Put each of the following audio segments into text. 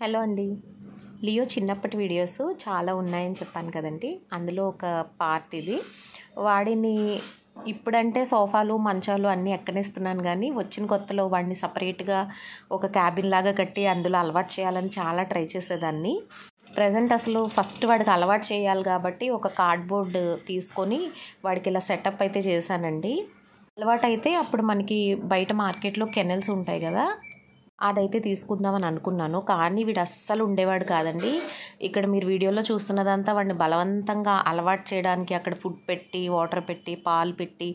Hello అండి. Leo చిన్నప్పటి videos చాలా ఉన్నాయని చెప్పాను కదండి. అందులో ఒక పార్ట్ ఇది. వాడిని ఇప్పుడంటే సోఫాలు మంచాలు అన్నీ ఎక్కనిస్తున్నాను, కానీ వచ్చిన కొత్తలో వాడిని సపరేట్గా ఒక క్యాబిన్ లాగా కట్టి అందులో అలవాటు చేయాలని చాలా ట్రై చేసేదాన్ని. ప్రజెంట్ అసలు ఫస్ట్ వాడికి అలవాటు చేయాలి కాబట్టి ఒక కార్డ్బోర్డ్ తీసుకొని వాడికి ఇలా సెటప్ అయితే చేశానండి. అలవాటు అయితే అప్పుడు మనకి బయట మార్కెట్లో కెనెల్స్ ఉంటాయి కదా, అదైతే తీసుకుందామని అనుకున్నాను. కానీ వీడు అస్సలు ఉండేవాడు కాదండి. ఇక్కడ మీరు వీడియోలో చూస్తున్నదంతా వాడిని బలవంతంగా అలవాటు చేయడానికి అక్కడ ఫుడ్ పెట్టి, వాటర్ పెట్టి, పాలు పెట్టి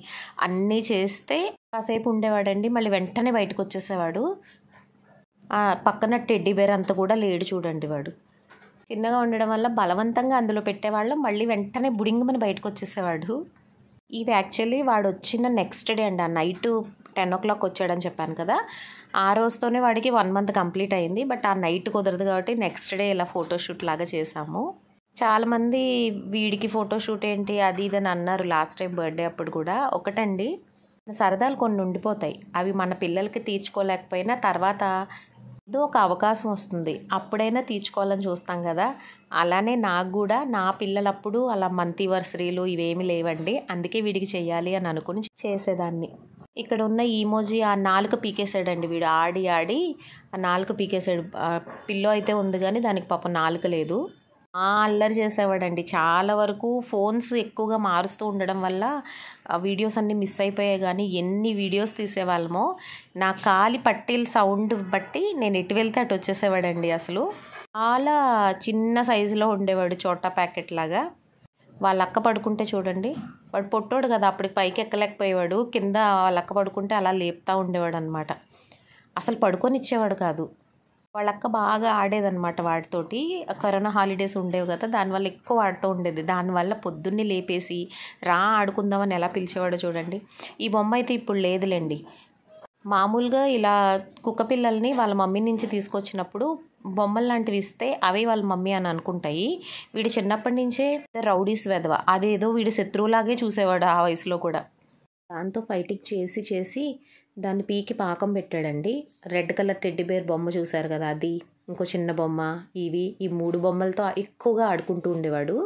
అన్నీ చేస్తే కాసేపు ఉండేవాడండి. మళ్ళీ వెంటనే బయటకు వచ్చేసేవాడు. పక్కన టెడ్డీ బేర్ అంత కూడా లేడు చూడండి. వాడు చిన్నగా ఉండడం వల్ల బలవంతంగా అందులో పెట్టేవాళ్ళం, మళ్ళీ వెంటనే బుడింగమని బయటకు వచ్చేసేవాడు. ఇవి యాక్చువల్లీ వాడు వచ్చిన నెక్స్ట్ డే అండి. ఆ నైట్ 10 o'clock వచ్చాడని చెప్పాను కదా, ఆ రోజుతోనే వాడికి 1 month కంప్లీట్ అయింది. బట్ ఆ నైట్ కుదరదు కాబట్టి నెక్స్ట్ డే ఇలా ఫోటోషూట్ లాగా చేసాము. చాలామంది వీడికి ఫోటోషూట్ ఏంటి అది ఇది అని అన్నారు లాస్ట్ టైం బర్త్డే అప్పుడు కూడా. ఒకటండి, సరదాలు కొన్ని ఉండిపోతాయి. అవి మన పిల్లలకి తీర్చుకోలేకపోయినా తర్వాత ఏదో ఒక అవకాశం వస్తుంది, అప్పుడైనా తీర్చుకోవాలని చూస్తాం కదా. అలానే నాకు కూడా నా పిల్లలప్పుడు అలా మంతీవర్సరీలు ఇవేమి లేవండి. అందుకే వీడికి చెయ్యాలి అని అనుకుని చేసేదాన్ని. ఇక్కడ ఉన్న ఈమోజీ ఆ నాలుక పీకేసాడండి వీడు. ఆడి ఆడి ఆ నాలుక పీకేసాడు. పిల్లో అయితే ఉంది కానీ దానికి పాపం నాలుక లేదు. అల్లరి చేసేవాడండి. చాలా వరకు ఫోన్స్ ఎక్కువగా మారుస్తూ ఉండడం వల్ల వీడియోస్ అన్నీ మిస్ అయిపోయాయి. కానీ ఎన్ని వీడియోస్ తీసేవాళ్ళమో, నా కాలి పట్టీల సౌండ్ బట్టి నేను ఎటు వెళ్తే అటు వచ్చేసేవాడండి. అసలు చాలా చిన్న సైజులో ఉండేవాడు, చోటా ప్యాకెట్ లాగా. వాళ్ళ అక్క పడుకుంటే చూడండి, వాడు పొట్టోడు కదా, అప్పటికి పైకి ఎక్కలేకపోయేవాడు. కింద వాళ్ళ అక్క పడుకుంటే అలా లేపుతూ ఉండేవాడు అనమాట. అసలు పడుకొని ఇచ్చేవాడు కాదు. వాళ్ళ అక్క బాగా ఆడేదన్నమాట వాడితోటి. కరోనా హాలిడేస్ ఉండేవి కదా, దానివల్ల ఎక్కువ ఆడుతూ ఉండేది. దానివల్ల పొద్దున్నే లేపేసి రా ఆడుకుందామని ఎలా పిలిచేవాడో చూడండి. ఈ బొమ్మ అయితే ఇప్పుడు లేదులేండి. మామూలుగా ఇలా కుక్క పిల్లల్ని వాళ్ళ మమ్మీ నుంచి తీసుకొచ్చినప్పుడు బొమ్మలు లాంటివి ఇస్తే అవి వాళ్ళ మమ్మీ అని అనుకుంటాయి. వీడు చిన్నప్పటి నుంచే రౌడీస్ వెధవ, అదేదో వీడు శత్రువులాగే చూసేవాడు ఆ వయసులో కూడా. దాంతో ఫైటింగ్ చేసి చేసి దాన్ని పీకి పాకం పెట్టాడండి. రెడ్ కలర్ టెడ్డీ బేర్ బొమ్మ చూశారు కదా, అది, ఇంకో చిన్న బొమ్మ, ఈ 3 బొమ్మలతో ఎక్కువగా ఆడుకుంటూ ఉండేవాడు.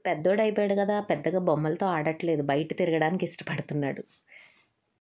పెద్దోడు అయిపోయాడు కదా, పెద్దగా బొమ్మలతో ఆడట్లేదు, బయట తిరగడానికి ఇష్టపడుతున్నాడు.